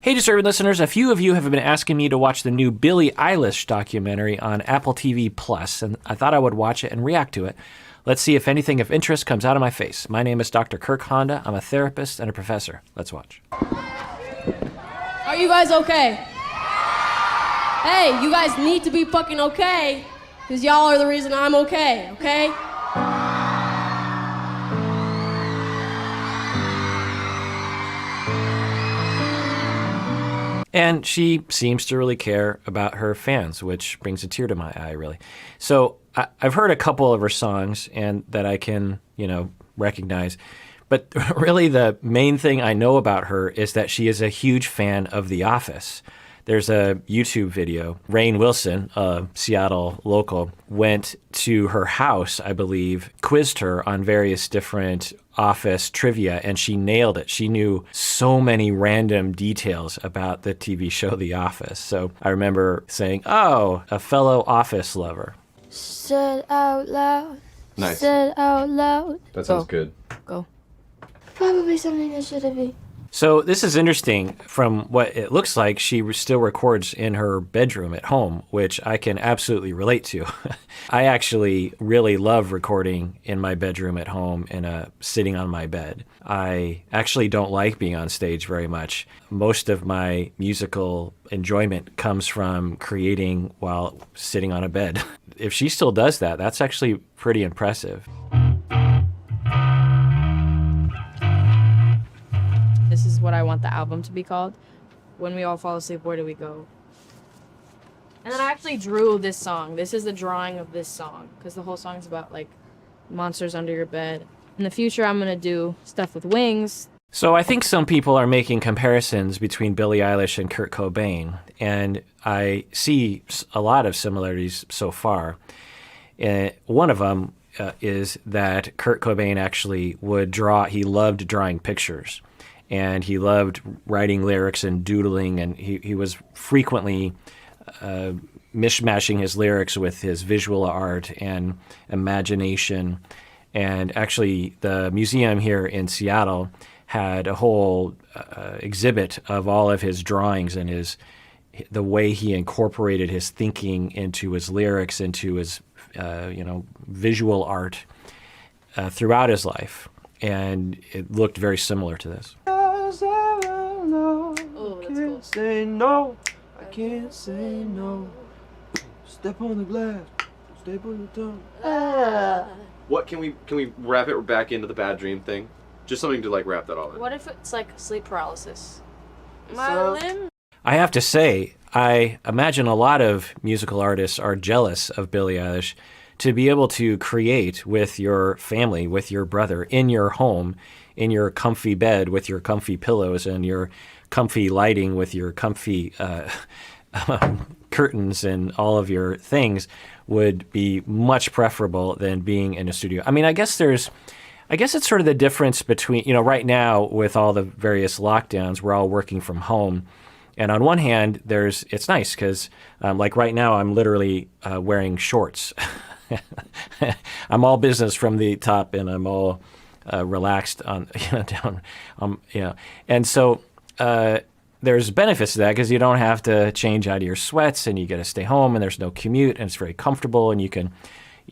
Hey, Disturbing listeners, a few of you have been asking me to watch the new Billie Eilish documentary on Apple TV Plus, and I thought I would watch it and react to it. Let's see if anything of interest comes out of my face. My name is Dr. Kirk Honda. I'm a therapist and a professor. Let's watch. Are you guys okay? Hey, you guys need to be fucking okay, because y'all are the reason I'm okay, okay? And she seems to really care about her fans, which brings a tear to my eye, really. So I've heard a couple of her songs and that I can, recognize. But really the main thing I know about her is that she is a huge fan of The Office. There's a YouTube video. Rainn Wilson, a Seattle local, went to her house, I believe, quizzed her on various different Office trivia, and she nailed it. She knew so many random details about the TV show The Office. So I remember saying, oh, a fellow Office lover. Said out loud. Nice. Said out loud. That sounds good. Go. Probably something that should have been. So this is interesting. From what it looks like, she still records in her bedroom at home, which I can absolutely relate to. I actually really love recording in my bedroom at home sitting on my bed. I actually don't like being on stage very much. Most of my musical enjoyment comes from creating while sitting on a bed. If she still does that, that's actually pretty impressive. This is what I want the album to be called. When we all fall asleep, where do we go? And then I actually drew this song. This is the drawing of this song, because the whole song's about, monsters under your bed. In the future, I'm going to do stuff with wings. So I think some people are making comparisons between Billie Eilish and Kurt Cobain, and I see a lot of similarities so far. One of them is that Kurt Cobain actually would draw. He loved drawing pictures. And he loved writing lyrics and doodling, and he was frequently mishmashing his lyrics with his visual art and imagination. And actually, the museum here in Seattle had a whole exhibit of all of his drawings and the way he incorporated his thinking into his lyrics, into his visual art throughout his life. And it looked very similar to this. Oh, that's cool. Say no, I can't say no. Step on the glass, step on the tongue. What can we wrap it back into the bad dream thing? Just something to wrap that all in. What if it's sleep paralysis? So- limb? I have to say, I imagine a lot of musical artists are jealous of Billie Eilish to be able to create with your family, with your brother, in your home, in your comfy bed with your comfy pillows and your comfy lighting with your comfy curtains and all of your things would be much preferable than being in a studio. I mean, I guess it's sort of the difference between, right now with all the various lockdowns, we're all working from home. And on one hand, it's nice because right now I'm literally wearing shorts. I'm all business from the top and I'm all relaxed on down, and so there's benefits to that because you don't have to change out of your sweats and you get to stay home and there's no commute and it's very comfortable and you can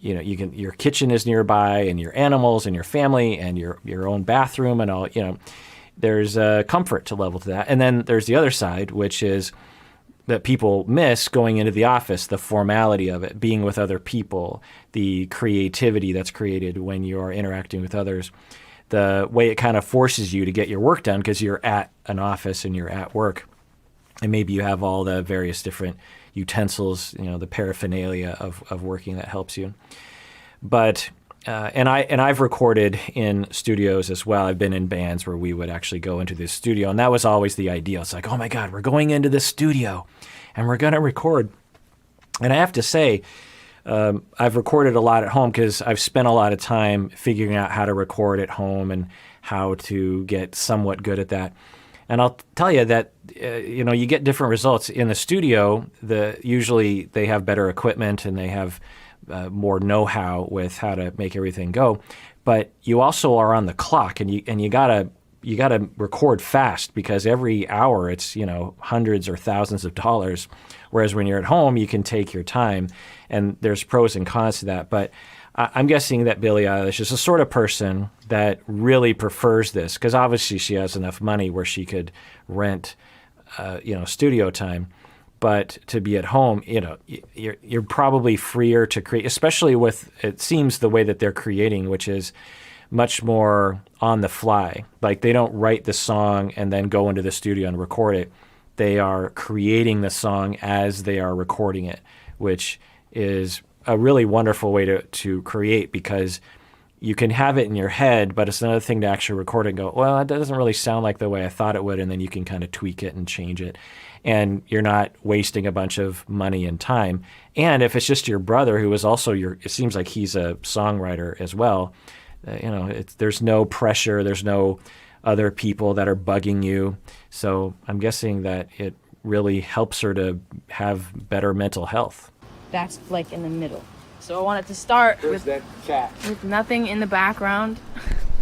your kitchen is nearby and your animals and your family and your own bathroom and all there's a comfort to level to that. And then there's the other side, which is that people miss going into the office, the formality of it, being with other people, the creativity that's created when you're interacting with others, the way it kind of forces you to get your work done because you're at an office and you're at work. And maybe you have all the various different utensils, the paraphernalia of working that helps you. But I've recorded in studios as well. I've been in bands where we would actually go into this studio, and that was always the ideal. It's like, oh my God, we're going into this studio, and we're going to record. And I have to say, I've recorded a lot at home because I've spent a lot of time figuring out how to record at home and how to get somewhat good at that. And I'll tell you that you get different results in the studio. Usually they have better equipment and they have more know-how with how to make everything go. But you also are on the clock, and you gotta you got to record fast because every hour it's, hundreds or thousands of dollars. Whereas when you're at home, you can take your time, and there's pros and cons to that. But I'm guessing that Billie Eilish is the sort of person that really prefers this because obviously she has enough money where she could rent, studio time. But to be at home, you're probably freer to create, especially with, it seems, the way that they're creating, which is much more on the fly. Like they don't write the song and then go into the studio and record it. They are creating the song as they are recording it, which is a really wonderful way to create because you can have it in your head, but it's another thing to actually record it and go, well, that doesn't really sound like the way I thought it would, and then you can kind of tweak it and change it. And you're not wasting a bunch of money and time. And if it's just your brother who is also it seems like he's a songwriter as well, there's no pressure, there's no other people that are bugging you. So I'm guessing that it really helps her to have better mental health. That's like in the middle. So I wanted to start with nothing in the background.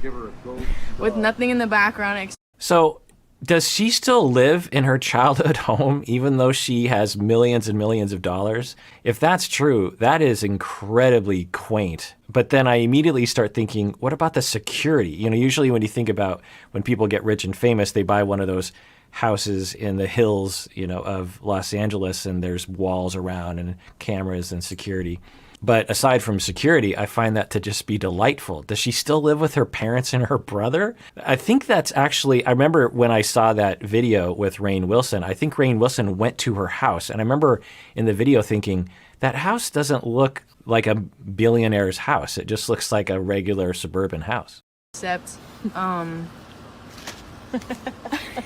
Give her a gold With nothing in the background. So does she still live in her childhood home even though she has millions and millions of dollars? If that's true, that is incredibly quaint. But then I immediately start thinking, what about the security? Usually when you think about when people get rich and famous, they buy one of those houses in the hills, of Los Angeles, and there's walls around and cameras and security. But aside from security, I find that to just be delightful. Does she still live with her parents and her brother? I think that's actually, I remember when I saw that video with Rainn Wilson, I think Rainn Wilson went to her house. And I remember in the video thinking, that house doesn't look like a billionaire's house. It just looks like a regular suburban house. Except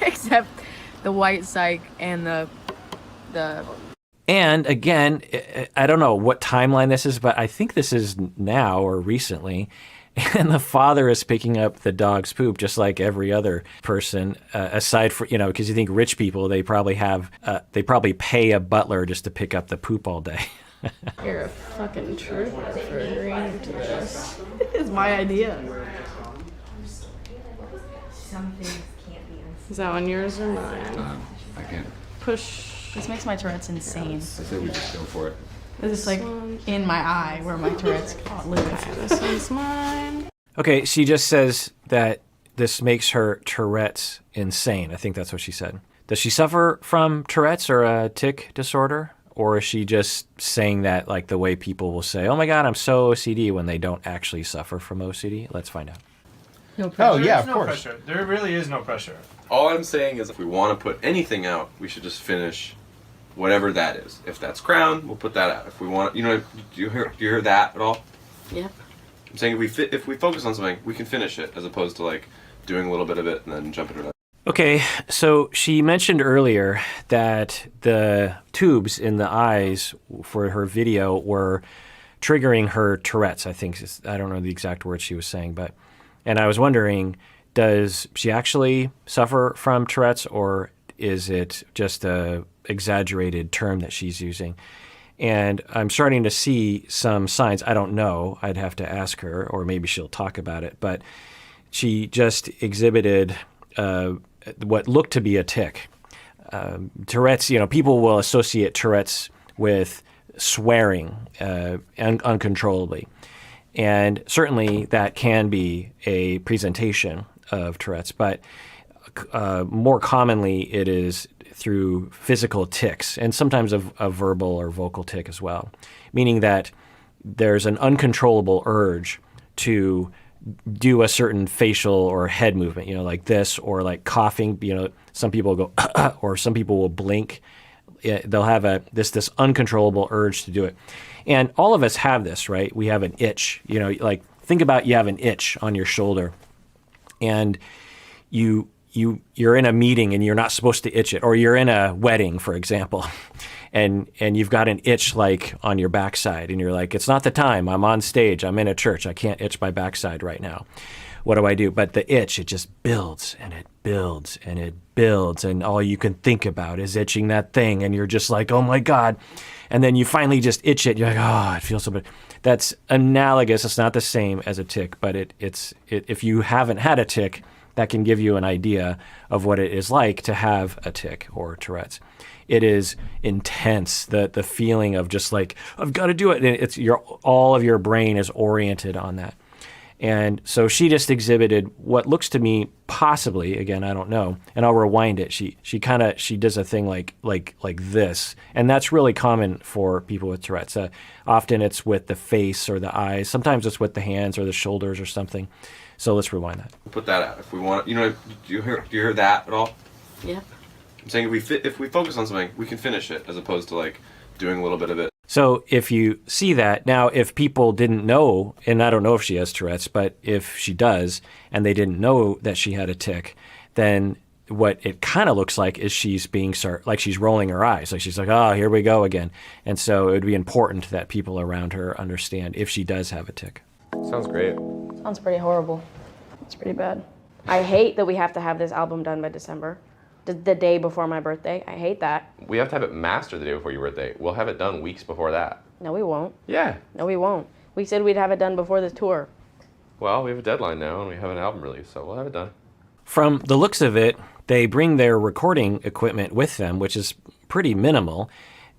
except the white psych and the And again, I don't know what timeline this is, but I think this is now or recently. And the father is picking up the dog's poop just like every other person, aside from, because you think rich people, they probably pay a butler just to pick up the poop all day. You're a fucking trooper for agreeing to this. It's my idea. Some things can't be unseen. Is that one yours or mine? I can't. Push. This makes my Tourette's insane. I say we just go for it. This is like in my eye where my Tourette's live. This one's mine. Okay, she just says that this makes her Tourette's insane. I think that's what she said. Does she suffer from Tourette's or a tic disorder? Or is she just saying that like the way people will say, oh my God, I'm so OCD when they don't actually suffer from OCD? Let's find out. No pressure. Oh, yeah, of There's no course. pressure. There really is no pressure. All I'm saying is if we want to put anything out, we should just finish whatever that is. If that's Crown, we'll put that out. If we want, do you hear that at all? Yeah. I'm saying if we focus on something, we can finish it as opposed to like doing a little bit of it and then jumping to that. Okay, so she mentioned earlier that the tubes in the eyes for her video were triggering her Tourette's, I think. I don't know the exact words she was saying, and I was wondering, does she actually suffer from Tourette's or is it just a exaggerated term that she's using? And I'm starting to see some signs. I don't know. I'd have to ask her, or maybe she'll talk about it. But she just exhibited what looked to be a tic. Tourette's, people will associate Tourette's with swearing uncontrollably. And certainly that can be a presentation of Tourette's, but more commonly it is through physical tics and sometimes a verbal or vocal tic as well, meaning that there's an uncontrollable urge to do a certain facial or head movement, like this, or like coughing, some people go, or some people will blink. They'll have this uncontrollable urge to do it. And all of us have this, right? We have an itch, like think about you have an itch on your shoulder and you're in a meeting and you're not supposed to itch it, or you're in a wedding, for example, and you've got an itch like on your backside and you're like, it's not the time, I'm on stage, I'm in a church, I can't itch my backside right now. What do I do? But the itch, it just builds and it builds and it builds, and all you can think about is itching that thing, and you're just like, oh my God. And then you finally just itch it, you're like, oh, it feels so bad. That's analogous, it's not the same as a tic, but it's if you haven't had a tic, that can give you an idea of what it is like to have a tic or Tourette's. It is intense, the feeling of just like, I've got to do it. And it's all of your brain is oriented on that. And so she just exhibited what looks to me possibly, again, I don't know, and I'll rewind it. She does a thing like this, and that's really common for people with Tourette's. Often it's with the face or the eyes. Sometimes it's with the hands or the shoulders or something. So let's rewind that. Put that out if we want. Do you hear that at all? Yeah. I'm saying if we focus on something, we can finish it as opposed to like doing a little bit of it. So if you see that, now if people didn't know, and I don't know if she has Tourette's, but if she does, and they didn't know that she had a tic, then what it kind of looks like is she's like she's rolling her eyes. Like she's like, oh, here we go again. And so it would be important that people around her understand if she does have a tic. Sounds great. Sounds pretty horrible. It's pretty bad. I hate that we have to have this album done by December. The day before my birthday. I hate that. We have to have it mastered the day before your birthday. We'll have it done weeks before that. No, we won't. Yeah. No, we won't. We said we'd have it done before the tour. Well, we have a deadline now, and we have an album release, so we'll have it done. From the looks of it, they bring their recording equipment with them, which is pretty minimal.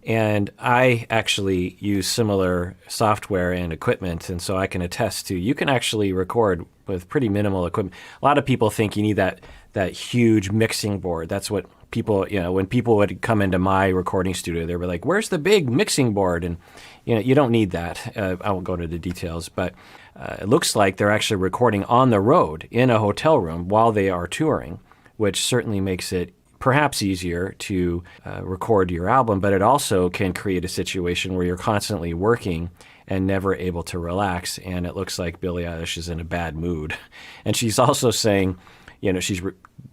And I actually use similar software and equipment, and so I can attest to you can actually record with pretty minimal equipment. A lot of people think you need that huge mixing board. That's what people, when people would come into my recording studio, they were like, where's the big mixing board? And, you don't need that. I won't go into the details, but it looks like they're actually recording on the road in a hotel room while they are touring, which certainly makes it perhaps easier to record your album, but it also can create a situation where you're constantly working and never able to relax. And it looks like Billie Eilish is in a bad mood. And she's also saying, she's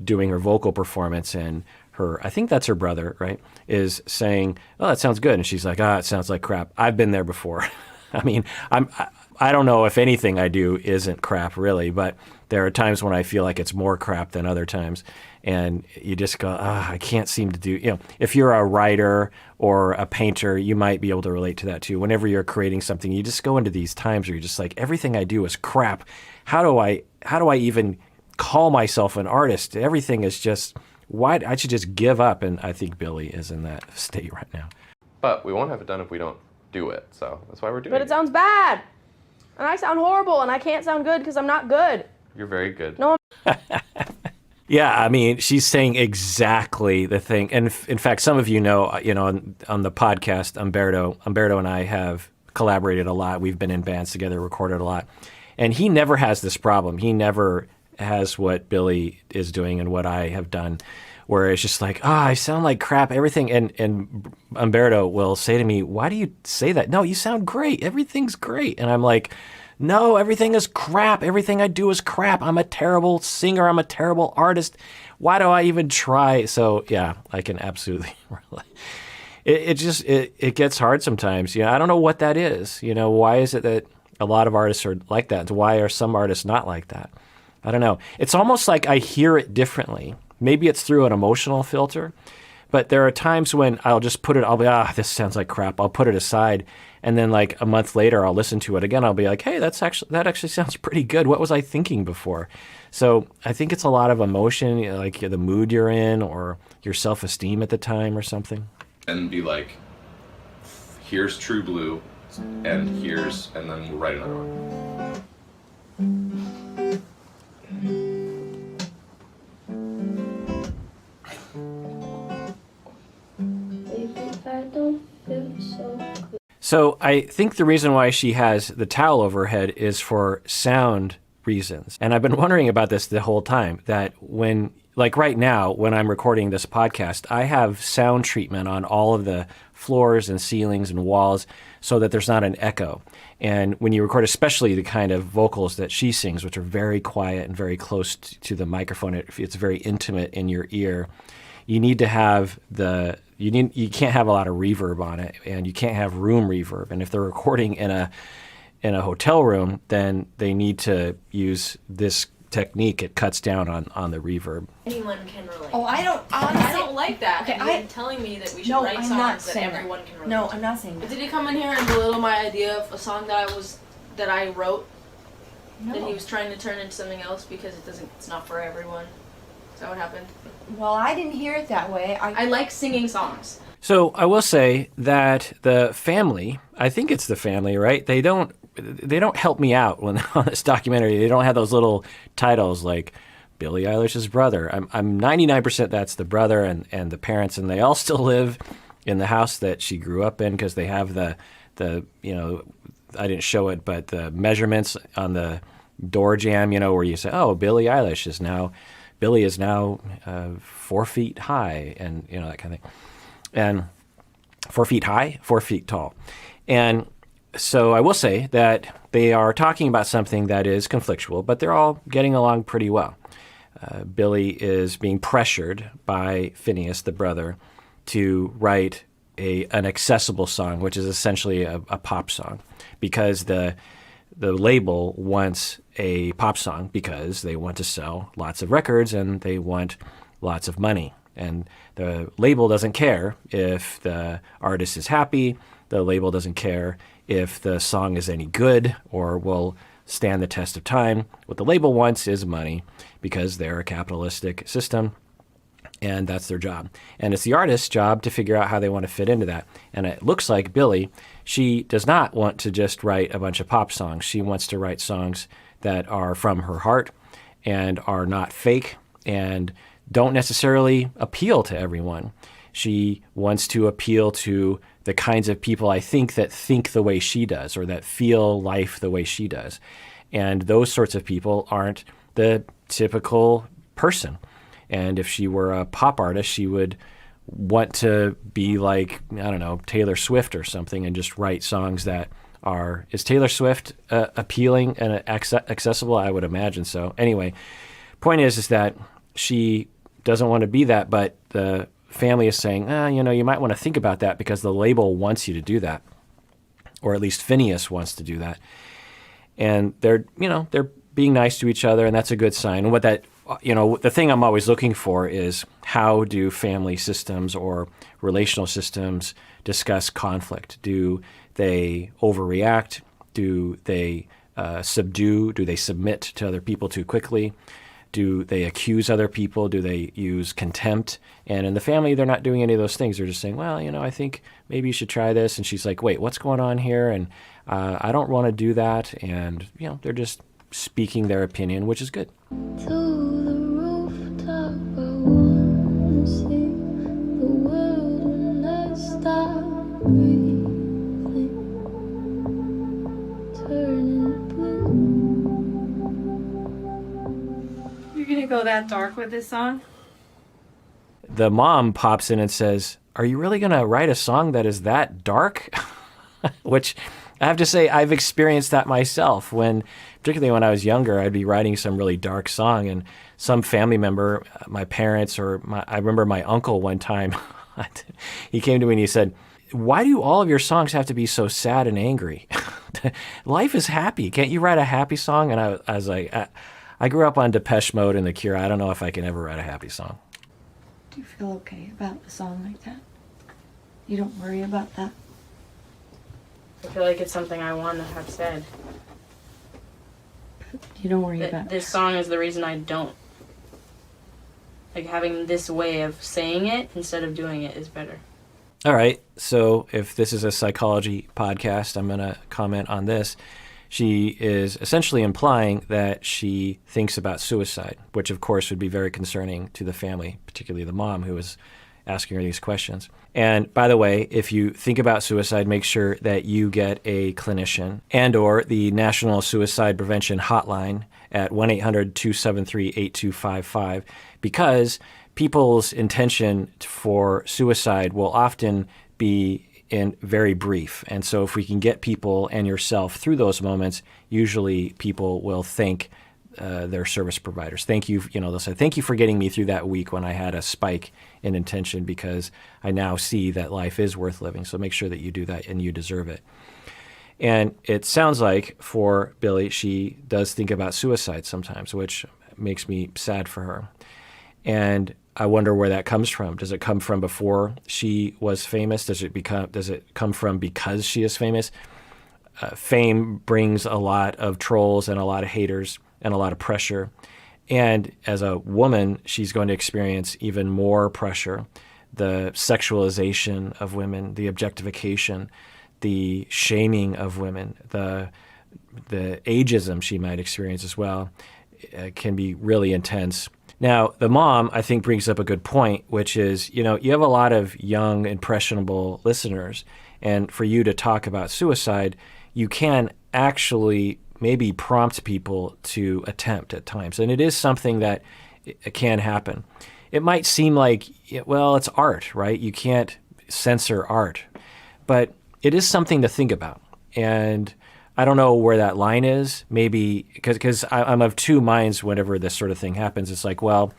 doing her vocal performance, and I think that's her brother, right, is saying, oh, that sounds good. And she's like, it sounds like crap. I've been there before. I mean, I don't know if anything I do isn't crap really, but there are times when I feel like it's more crap than other times. And you just go, I can't seem to do, if you're a writer or a painter, you might be able to relate to that too. Whenever you're creating something, you just go into these times where you're just like, everything I do is crap. How do I even call myself an artist? Everything is just, why? I should just give up. And I think Billie is in that state right now. But we won't have it done if we don't do it, so that's why we're doing it. But it sounds bad. And I sound horrible, and I can't sound good because I'm not good. You're very good. No, Yeah, I mean, she's saying exactly the thing. And in fact, some of know, on the podcast, Umberto and I have collaborated a lot. We've been in bands together, recorded a lot. And he never has this problem. He never has what Billie is doing and what I have done, where it's just like, I sound like crap, everything. And Umberto will say to me, why do you say that? No, you sound great. Everything's great. And I'm like, no, everything is crap. Everything I do is crap. I'm a terrible singer. I'm a terrible artist. Why do I even try? So yeah, I can absolutely relate. It gets hard sometimes. I don't know what that is. Why is it that a lot of artists are like that? Why are some artists not like that? I don't know. It's almost like I hear it differently. Maybe it's through an emotional filter, but there are times when I'll just put it, I'll be, this sounds like crap. I'll put it aside. And then like a month later, I'll listen to it again. I'll be like, hey, that actually sounds pretty good. What was I thinking before? So I think it's a lot of emotion, like the mood you're in or your self-esteem at the time or something. And be like, here's True Blue, and then we'll write another one. So I think the reason why she has the towel over her head is for sound reasons. And I've been wondering about this the whole time, that when, like right now, when I'm recording this podcast, I have sound treatment on all of the floors and ceilings and walls so that there's not an echo. And when you record, especially the kind of vocals that she sings, which are very quiet and very close to the microphone, it's very intimate in your ear, you need to have you can't have a lot of reverb on it, and you can't have room reverb. And if they're recording in a hotel room, then they need to use this technique. It cuts down on the reverb. Anyone can relate. Oh, I don't like that. Okay, and you're telling me that we should write I'm not songs that saying everyone can relate. No, I'm not saying that. Did he come in here and belittle my idea of a song that I wrote? That he was trying to turn into something else because it's not for everyone. Is that what happened? Well, I didn't hear it that way. I like singing songs. So I will say that the family, I think it's the family, right? They don't help me out when on this documentary. They don't have those little titles like Billie Eilish's brother. I'm 99% that's the brother and the parents, and they all still live in the house that she grew up in because they have the I didn't show it, but the measurements on the door jamb, where you say, oh, Billie is now 4 feet high, and that kind of thing. And 4 feet high, 4 feet tall. And so I will say that they are talking about something that is conflictual, but they're all getting along pretty well. Billie is being pressured by Phineas, the brother, to write an accessible song, which is essentially a pop song, because the label wants a pop song because they want to sell lots of records and they want lots of money. And the label doesn't care if the artist is happy. The label doesn't care if the song is any good or will stand the test of time. What the label wants is money because they're a capitalistic system, and that's their job. And it's the artist's job to figure out how they want to fit into that. And it looks like Billie, she does not want to just write a bunch of pop songs. She wants to write songs that are from her heart and are not fake and don't necessarily appeal to everyone. She wants to appeal to the kinds of people I think that think the way she does or that feel life the way she does. And those sorts of people aren't the typical person. And if she were a pop artist, she would want to be like, I don't know, Taylor Swift or something and just write songs that are... Is Taylor Swift appealing and accessible? I would imagine so. Anyway, point is that she doesn't want to be that, but the family is saying, you might want to think about that because the label wants you to do that, or at least Phineas wants to do that. And they're being nice to each other, and that's a good sign. And what that, the thing I'm always looking for is how do family systems or relational systems discuss conflict? Do they overreact? Do they subdue? Do they submit to other people too quickly? Do they accuse other people? Do they use contempt? And in the family, they're not doing any of those things. They're just saying, well, I think maybe you should try this. And she's like, wait, what's going on here? And I don't want to do that. And, they're just speaking their opinion, which is good. To the rooftop, I wanna see the world when I stop breathing, turning blue. You're gonna go that dark with this song? The mom pops in and says, are you really going to write a song that is that dark? Which I have to say, I've experienced that myself. Particularly when I was younger, I'd be writing some really dark song, and some family member, my parents, I remember my uncle one time, he came to me and he said, why do all of your songs have to be so sad and angry? Life is happy. Can't you write a happy song? And I was like, I grew up on Depeche Mode and The Cure. I don't know if I can ever write a happy song. Do you feel okay about a song like that? You don't worry about that? I feel like it's something I want to have said. You don't worry about This song is the reason I don't. Like, having this way of saying it instead of doing it is better. All right, so if this is a psychology podcast, I'm going to comment on this. She is essentially implying that she thinks about suicide, which of course would be very concerning to the family, particularly the mom who is asking her these questions. And by the way, if you think about suicide, make sure that you get a clinician and or the National Suicide Prevention Hotline at 1-800-273-8255, because people's intention for suicide will often be very brief. And so if we can get people and yourself through those moments, usually people will thank their service providers. Thank you, they'll say, thank you for getting me through that week when I had a spike in intention, because I now see that life is worth living. So make sure that you do that, and you deserve it. And it sounds like for Billie, she does think about suicide sometimes, which makes me sad for her. And I wonder where that comes from. Does it come from before she was famous? Does it come from because she is famous? fame brings a lot of trolls and a lot of haters and a lot of pressure. And as a woman, she's going to experience even more pressure, the sexualization of women, the objectification, the shaming of women, the ageism she might experience as well, can be really intense. Now, the mom, I think, brings up a good point, which is, you have a lot of young, impressionable listeners, and for you to talk about suicide, you can actually maybe prompt people to attempt at times. And it is something that can happen. It might seem like, well, it's art, right? You can't censor art. But it is something to think about. And I don't know where that line is. Maybe because I'm of two minds whenever this sort of thing happens. It's like, well,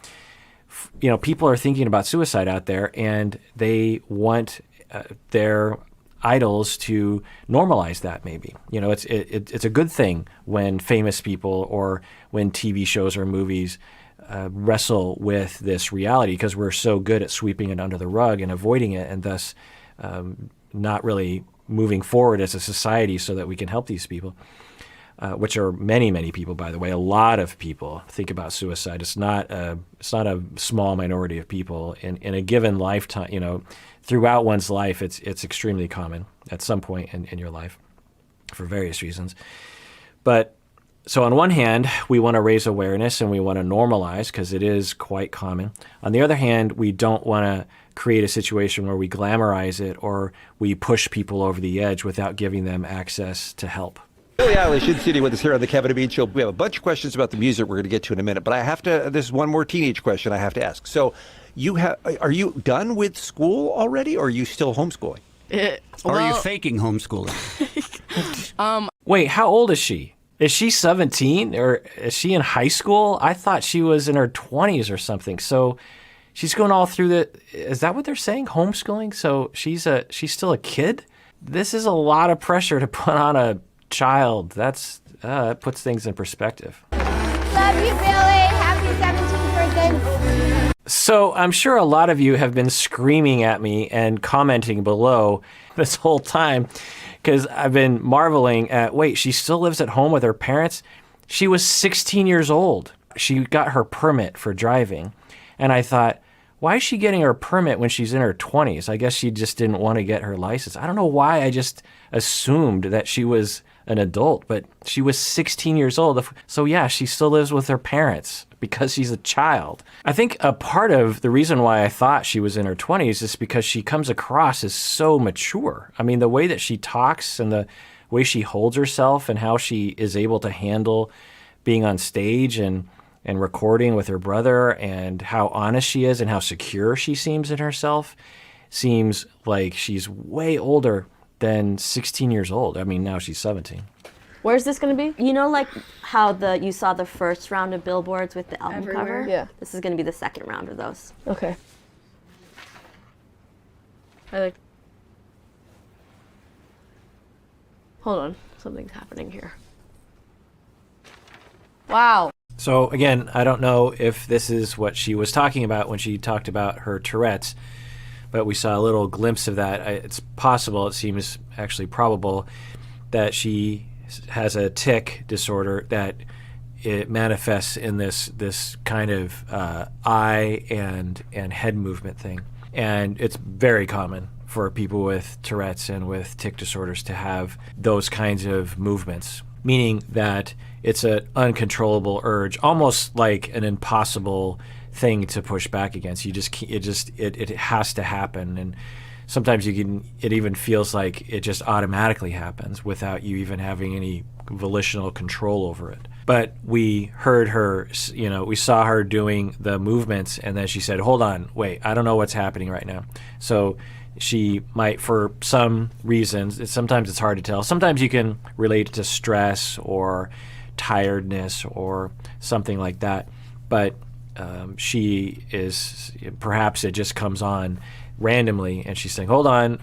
people are thinking about suicide out there, and they want their idols to normalize that. Maybe it's a good thing when famous people or when TV shows or movies wrestle with this reality, because we're so good at sweeping it under the rug and avoiding it, and thus not really moving forward as a society so that we can help these people, which are many, many people, by the way. A lot of people think about suicide. It's not a small minority of people in a given lifetime. Throughout one's life, it's extremely common at some point in your life for various reasons. But so on one hand, we want to raise awareness and we want to normalize, because it is quite common. On the other hand, we don't want to create a situation where we glamorize it or we push people over the edge without giving them access to help. Billie Eilish in studio with us here on the Kevin and Bean Show. We have a bunch of questions about the music we're going to get to in a minute, but I have to, this is one more teenage question I have to ask. So are you done with school already, or are you still homeschooling? Or are you faking homeschooling? Wait, how old is she? Is she 17 or is she in high school? I thought she was in her 20s or something. So she's going all through is that what they're saying? Homeschooling? So she's still a kid? This is a lot of pressure to put on a child. That puts things in perspective. Love you, Billy. Happy 17th birthday. So I'm sure a lot of you have been screaming at me and commenting below this whole time, because I've been marveling at, wait, she still lives at home with her parents? She was 16 years old. She got her permit for driving. And I thought, why is she getting her permit when she's in her 20s? I guess she just didn't want to get her license. I don't know why I just assumed that she was an adult, but she was 16 years old. So yeah, she still lives with her parents because she's a child. I think a part of the reason why I thought she was in her 20s is because she comes across as so mature. I mean, the way that she talks and the way she holds herself and how she is able to handle being on stage and recording with her brother, and how honest she is and how secure she seems in herself, seems like she's way older than 16 years old. I mean, now she's 17. Where's this going to be? You know, like how you saw the first round of billboards with the album Everywhere. cover? Yeah. This is going to be the second round of those. Okay. Hold on. Something's happening here. Wow. So again, I don't know if this is what she was talking about when she talked about her Tourette's, but we saw a little glimpse of that. It's possible, it seems actually probable, that she has a tic disorder that it manifests in this kind of eye and head movement thing. And it's very common for people with Tourette's and with tic disorders to have those kinds of movements, meaning that it's an uncontrollable urge, almost like an impossible thing to push back against. It has to happen. And sometimes it even feels like it just automatically happens without you even having any volitional control over it. But we heard her, we saw her doing the movements, and then she said, hold on, wait, I don't know what's happening right now. So she might, for some reasons, sometimes it's hard to tell. Sometimes you can relate it to stress or tiredness or something like that. But she is, perhaps it just comes on randomly, and she's saying, hold on,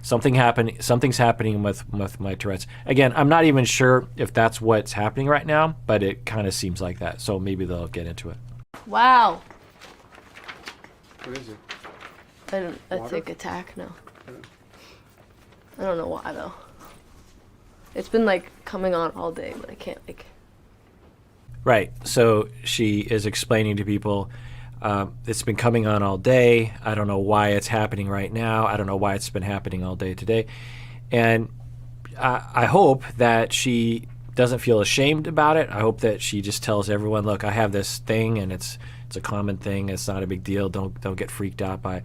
something's happening with my Tourette's. Again, I'm not even sure if that's what's happening right now, but it kind of seems like that. So maybe they'll get into it. Wow. What is it? A tick attack? No. I don't know why though. It's been like coming on all day, but I can't like. Right. So she is explaining to people, it's been coming on all day. I don't know why it's happening right now. I don't know why it's been happening all day today. And I hope that she doesn't feel ashamed about it. I hope that she just tells everyone, look, I have this thing and it's a common thing. It's not a big deal. Don't get freaked out by it.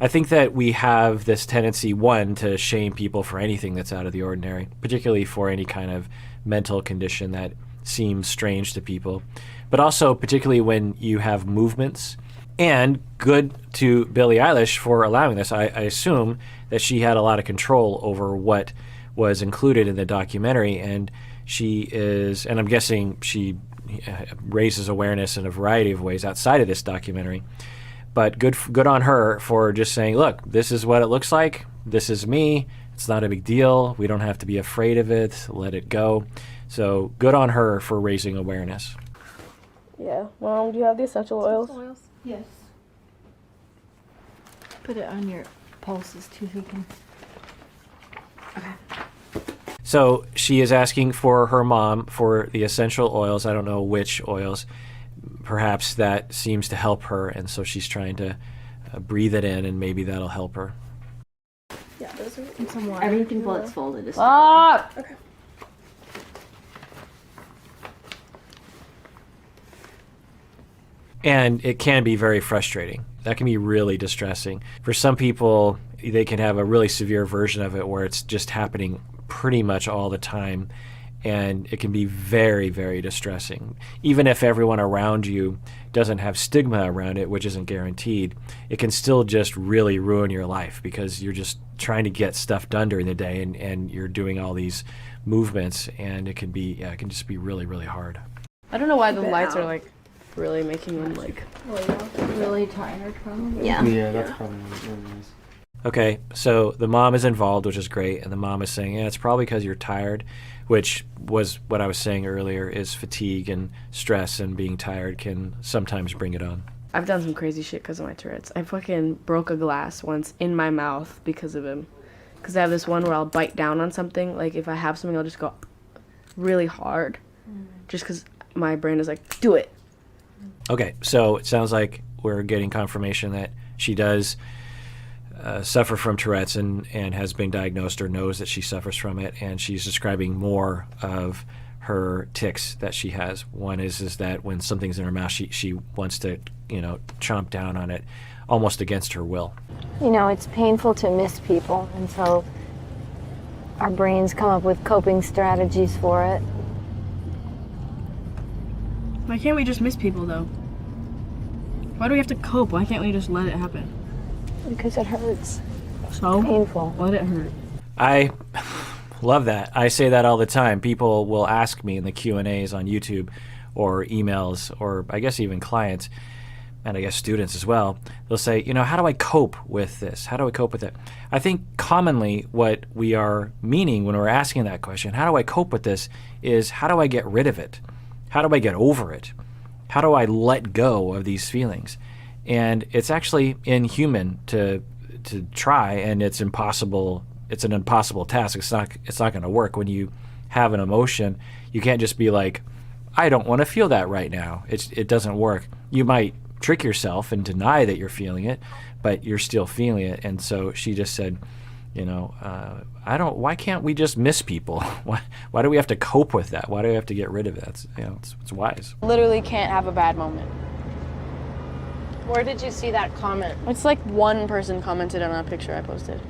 I think that we have this tendency, one, to shame people for anything that's out of the ordinary, particularly for any kind of mental condition that seems strange to people, but also particularly when you have movements. And good to Billie Eilish for allowing this. I assume that she had a lot of control over what was included in the documentary, and she is, and I'm guessing she raises awareness in a variety of ways outside of this documentary. But good on her for just saying, look, this is what it looks like. This is me. It's not a big deal. We don't have to be afraid of it. Let it go. So good on her for raising awareness. Yeah. Mom, do you have the essential oils? Yes. Put it on your pulses too so you can... Okay. So she is asking for her mom for the essential oils. I don't know which oils. Perhaps that seems to help her, and so she's trying to breathe it in, and maybe that'll help her. Yeah, those are in some water. Everything while it's folded is Stop! Okay. And it can be very frustrating. That can be really distressing. For some people, they can have a really severe version of it where it's just happening pretty much all the time. And it can be very, very distressing. Even if everyone around you doesn't have stigma around it, which isn't guaranteed, it can still just really ruin your life because you're just trying to get stuff done during the day and you're doing all these movements, and it can just be really, really hard. I don't know why the lights are like really making them like Really tired probably. Yeah. Yeah, that's probably what it is. Okay, so the mom is involved, which is great, and the mom is saying, yeah, it's probably because you're tired, which was what I was saying earlier, is fatigue and stress and being tired can sometimes bring it on. I've done some crazy shit because of my Tourette's. I fucking broke a glass once in my mouth because of him. Because I have this one where I'll bite down on something. Like if I have something, I'll just go really hard. Just because my brain is like, do it. Okay, so it sounds like we're getting confirmation that she does suffer from Tourette's and has been diagnosed or knows that she suffers from it, and she's describing more of her tics that she has. One is that when something's in her mouth, she wants to, chomp down on it almost against her will. It's painful to miss people, and so our brains come up with coping strategies for it. Why can't we just miss people, though? Why do we have to cope? Why can't we just let it happen? Because it hurts. So? Painful. Let it hurt. I love that. I say that all the time. People will ask me in the Q&As on YouTube or emails, or I guess even clients, and I guess students as well. They'll say, how do I cope with this? How do I cope with it? I think commonly what we are meaning when we're asking that question, how do I cope with this, is how do I get rid of it? How do I get over it? How do I let go of these feelings? And it's actually inhuman to try, and it's impossible. It's an impossible task. It's not going to work. When you have an emotion, you can't just be like, I don't want to feel that right now. It doesn't work. You might trick yourself and deny that you're feeling it, but you're still feeling it. And so she just said, why can't we just miss people? Why do we have to cope with that? Why do we have to get rid of it? It's wise. Literally can't have a bad moment. Where did you see that comment? It's like one person commented on a picture I posted.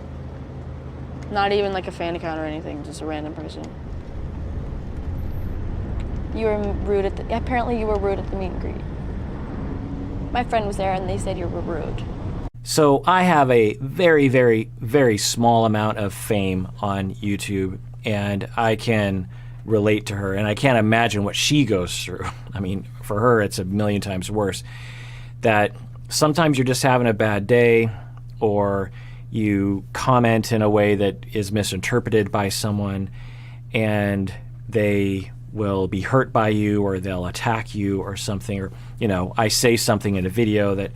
Not even like a fan account or anything, just a random person. You were rude apparently you were rude at the meet and greet. My friend was there and they said you were rude. So I have a very, very, very small amount of fame on YouTube, and I can relate to her, and I can't imagine what she goes through. I mean, for her, it's a million times worse. That sometimes you're just having a bad day, or you comment in a way that is misinterpreted by someone, and they will be hurt by you, or they'll attack you or something, or I say something in a video that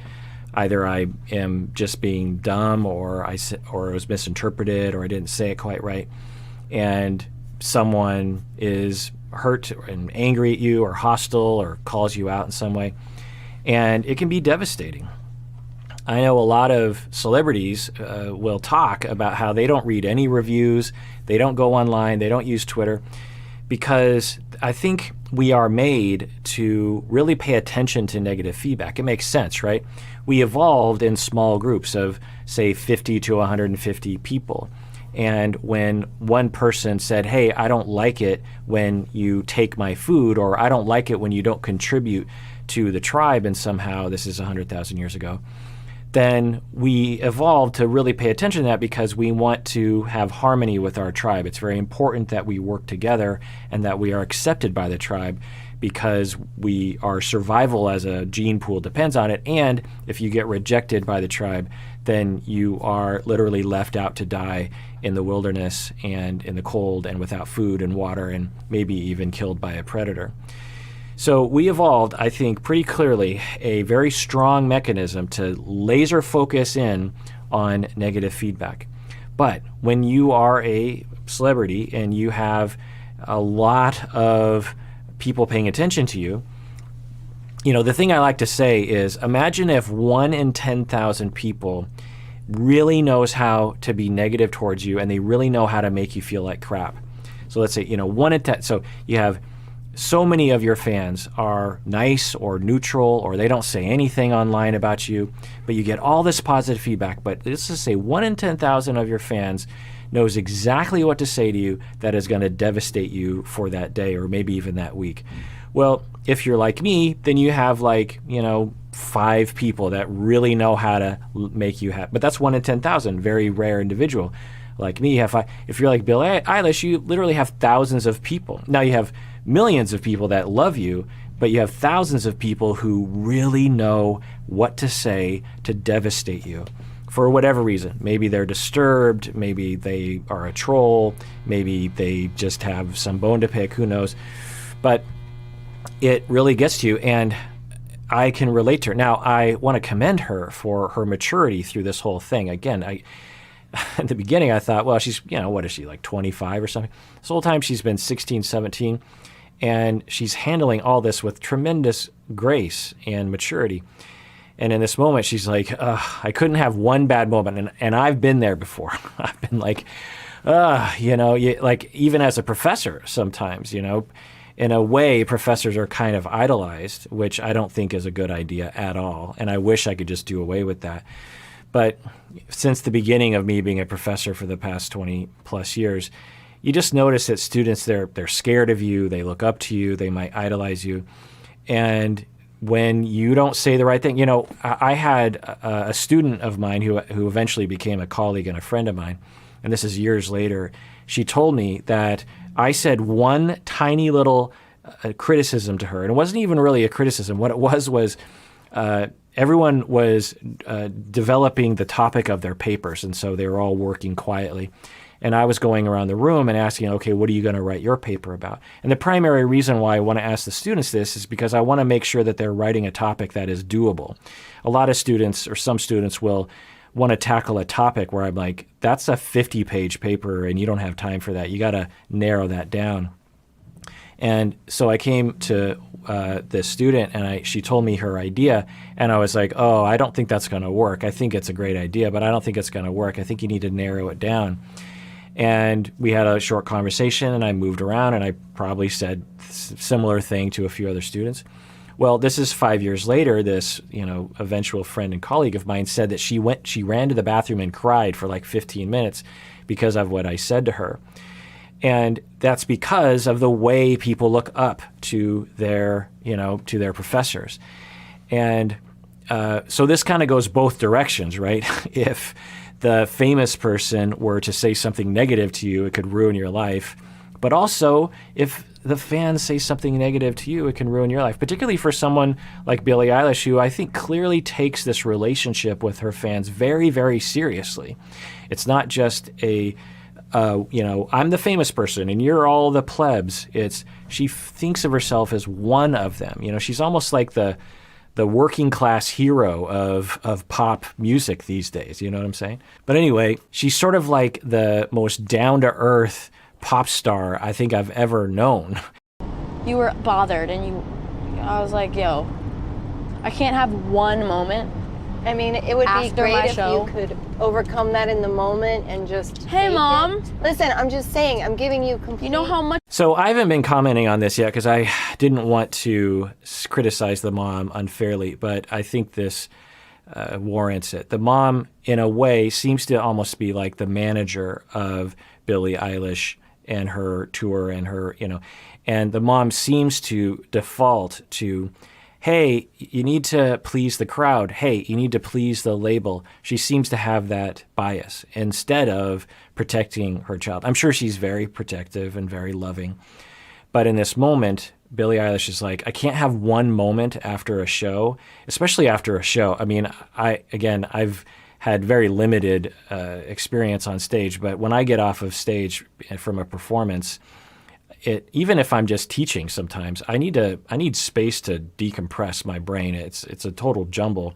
either I am just being dumb, or it was misinterpreted, or I didn't say it quite right, and someone is hurt and angry at you or hostile or calls you out in some way. And it can be devastating. I know a lot of celebrities will talk about how they don't read any reviews, they don't go online, they don't use Twitter, because I think we are made to really pay attention to negative feedback. It makes sense, right? We evolved in small groups of, say, 50 to 150 people. And when one person said, hey, I don't like it when you take my food, or I don't like it when you don't contribute to the tribe, and somehow this is 100,000 years ago, then we evolved to really pay attention to that because we want to have harmony with our tribe. It's very important that we work together and that we are accepted by the tribe, because our survival as a gene pool depends on it. And if you get rejected by the tribe, then you are literally left out to die in the wilderness and in the cold and without food and water, and maybe even killed by a predator. So we evolved, I think, pretty clearly a very strong mechanism to laser focus in on negative feedback. But when you are a celebrity and you have a lot of people paying attention to you, the thing I like to say is, imagine if 1 in 10,000 people really knows how to be negative towards you, and they really know how to make you feel like crap. So let's say, 1 in 10. So you have so many of your fans are nice or neutral, or they don't say anything online about you, but you get all this positive feedback. But let's just say 1 in 10,000 of your fans knows exactly what to say to you that is going to devastate you for that day, or maybe even that week. Well, if you're like me, then you have 5 people that really know how to make you happy. But that's 1 in 10,000, very rare individual. Like me, if you're like Billie Eilish, you literally have thousands of people. Now you have millions of people that love you, but you have thousands of people who really know what to say to devastate you for whatever reason. Maybe they're disturbed, maybe they are a troll, maybe they just have some bone to pick, who knows. But it really gets to you, and I can relate to her. Now, I want to commend her for her maturity through this whole thing. Again, at the beginning I thought, well, she's, what is she, like 25 or something? This whole time she's been 16, 17, and she's handling all this with tremendous grace and maturity. And in this moment, she's like, I couldn't have one bad moment. And I've been there before. I've been like, like even as a professor sometimes, in a way, professors are kind of idolized, which I don't think is a good idea at all. And I wish I could just do away with that. But since the beginning of me being a professor for the past 20 plus years, you just notice that students, they're scared of you, they look up to you, they might idolize you. And when you don't say the right thing, I had a student of mine who eventually became a colleague and a friend of mine, and this is years later. She told me that I said one tiny little criticism to her, and it wasn't even really a criticism. What it was everyone was developing the topic of their papers, and so they were all working quietly. And I was going around the room and asking, okay, what are you going to write your paper about? And the primary reason why I want to ask the students this is because I want to make sure that they're writing a topic that is doable. A lot of students, or some students, will want to tackle a topic where I'm like, that's a 50-page paper and you don't have time for that. You got to narrow that down. And so I came to this student, and she told me her idea, and I was like, oh, I don't think that's going to work. I think it's a great idea, but I don't think it's going to work. I think you need to narrow it down. And we had a short conversation, and I moved around, and I probably said similar thing to a few other students. Well, this is 5 years later. This, eventual friend and colleague of mine said that she ran to the bathroom and cried for like 15 minutes because of what I said to her. And that's because of the way people look up to their professors. And so this kind of goes both directions, right? If the famous person were to say something negative to you, it could ruin your life. But also, if the fans say something negative to you, it can ruin your life, particularly for someone like Billie Eilish, who I think clearly takes this relationship with her fans very, very seriously. It's not just I'm the famous person and you're all the plebs. She thinks of herself as one of them. She's almost like the working class hero of pop music these days. You know what I'm saying? But anyway, she's sort of like the most down to earth pop star I think I've ever known. You were bothered, and I was like, yo, I can't have one moment. I mean, it would be After great my if show. you could overcome that in the moment and just Hey, take Mom. it. Listen, I'm just saying, I'm giving you complete... You know how much So I haven't been commenting on this yet because I didn't want to criticize the mom unfairly, but I think this warrants it. The mom, in a way, seems to almost be like the manager of Billie Eilish and her tour and her, and the mom seems to default to, hey, you need to please the crowd. Hey, you need to please the label. She seems to have that bias instead of protecting her child. I'm sure she's very protective and very loving. But in this moment, Billie Eilish is like, I can't have one moment after a show, especially after a show. I mean, I've had very limited experience on stage, but when I get off of stage from a performance, even if I'm just teaching sometimes, I need space to decompress my brain. It's a total jumble.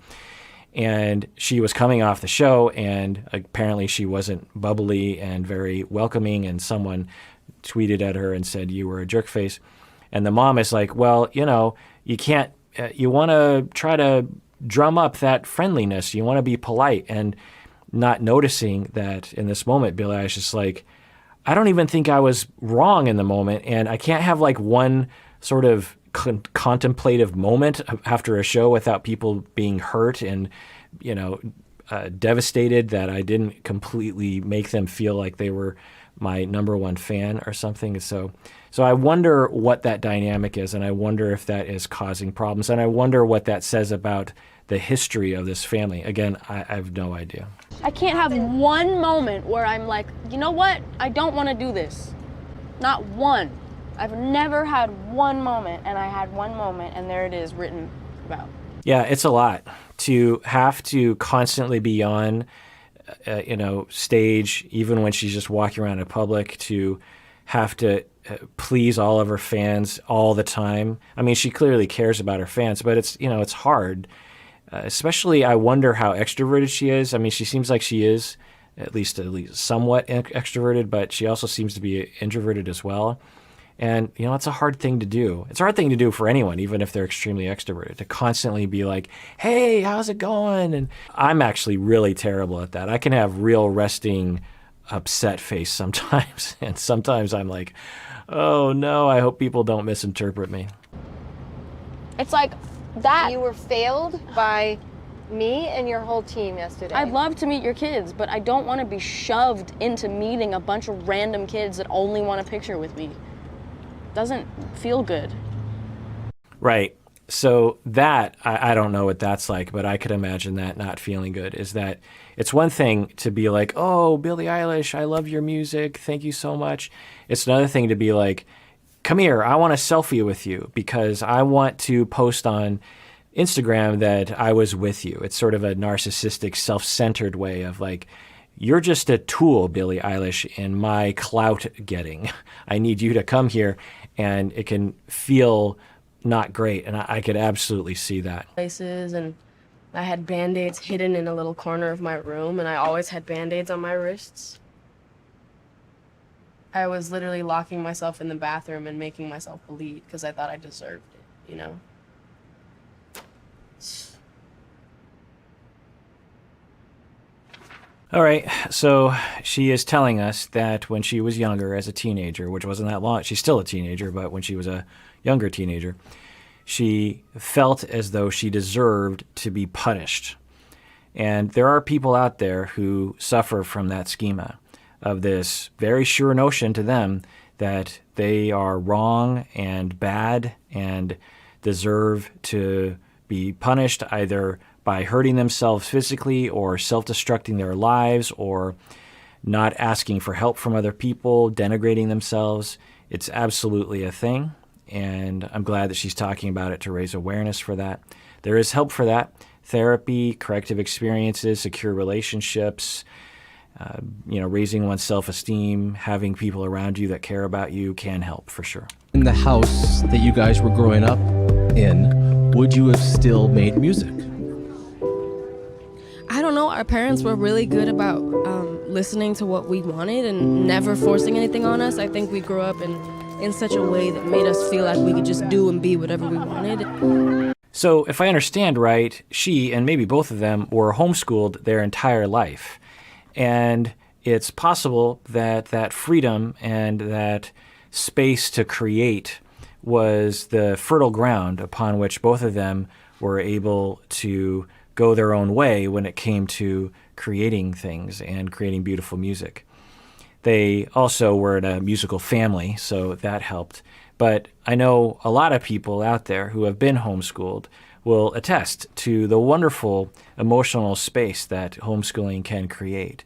And she was coming off the show, and apparently she wasn't bubbly and very welcoming, and someone tweeted at her and said, you were a jerk face. And the mom is like, well, you can't, you want to try to drum up that friendliness. You want to be polite, and not noticing that in this moment, Billie Eilish is like, I don't even think I was wrong in the moment, and I can't have like one sort of contemplative moment after a show without people being hurt and, devastated that I didn't completely make them feel like they were my number one fan or something. So I wonder what that dynamic is, and I wonder if that is causing problems, and I wonder what that says about the history of this family. Again, I have no idea. I can't have one moment where I'm like, you know what? I don't want to do this. Not one. I've never had one moment, and I had one moment, and there it is written about. Yeah, it's a lot to have to constantly be on, stage, even when she's just walking around in public, to have to please all of her fans all the time. I mean, she clearly cares about her fans, but it's hard. Especially, I wonder how extroverted she is. I mean, she seems like she is at least somewhat extroverted, but she also seems to be introverted as well. And, it's a hard thing to do. It's a hard thing to do for anyone, even if they're extremely extroverted, to constantly be like, hey, how's it going? And I'm actually really terrible at that. I can have real resting, upset face sometimes. And sometimes I'm like, oh, no, I hope people don't misinterpret me. It's like that. You were failed by me and your whole team yesterday. I'd love to meet your kids, but I don't want to be shoved into meeting a bunch of random kids that only want a picture with me. Doesn't feel good. Right. So that, I don't know what that's like, but I could imagine that not feeling good. Is that it's one thing to be like, oh, Billie Eilish, I love your music. Thank you so much. It's another thing to be like, come here, I want a selfie with you because I want to post on Instagram that I was with you. It's sort of a narcissistic, self-centered way of like, you're just a tool, Billie Eilish, in my clout getting. I need you to come here, and it can feel not great, and I could absolutely see that. Places, and I had Band-Aids hidden in a little corner of my room, and I always had Band-Aids on my wrists. I was literally locking myself in the bathroom and making myself bleed because I thought I deserved it, All right, so she is telling us that when she was younger as a teenager, which wasn't that long, she's still a teenager, but when she was a younger teenager, she felt as though she deserved to be punished. And there are people out there who suffer from that schema of this very sure notion to them that they are wrong and bad and deserve to be punished either by hurting themselves physically or self-destructing their lives or not asking for help from other people, denigrating themselves. It's absolutely a thing, and I'm glad that she's talking about it to raise awareness for that. There is help for that. Therapy, corrective experiences, secure relationships, raising one's self-esteem, having people around you that care about you can help for sure. In the house that you guys were growing up in, would you have still made music? I don't know. Our parents were really good about listening to what we wanted and never forcing anything on us. I think we grew up in such a way that made us feel like we could just do and be whatever we wanted. So if I understand right, she and maybe both of them were homeschooled their entire life. And it's possible that that freedom and that space to create was the fertile ground upon which both of them were able to go their own way when it came to creating things and creating beautiful music. They also were in a musical family, so that helped. But I know a lot of people out there who have been homeschooled will attest to the wonderful emotional space that homeschooling can create,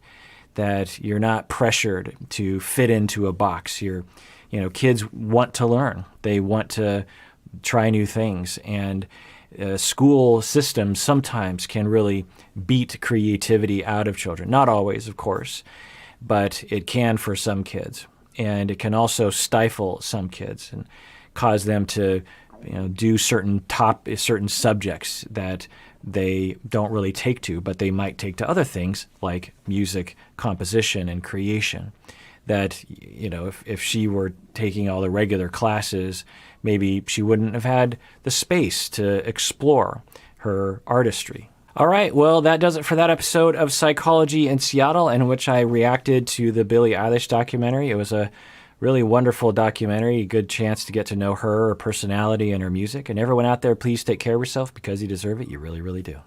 that you're not pressured to fit into a box. Kids want to learn. They want to try new things. And school systems sometimes can really beat creativity out of children. Not always, of course, but it can for some kids. And it can also stifle some kids and cause them to do certain subjects that they don't really take to, but they might take to other things like music composition and creation. That, if she were taking all the regular classes, maybe she wouldn't have had the space to explore her artistry. All right, well, that does it for that episode of Psychology in Seattle, in which I reacted to the Billie Eilish documentary. It was a really wonderful documentary, a good chance to get to know her personality, and her music. And everyone out there, please take care of yourself because you deserve it. You really, really do.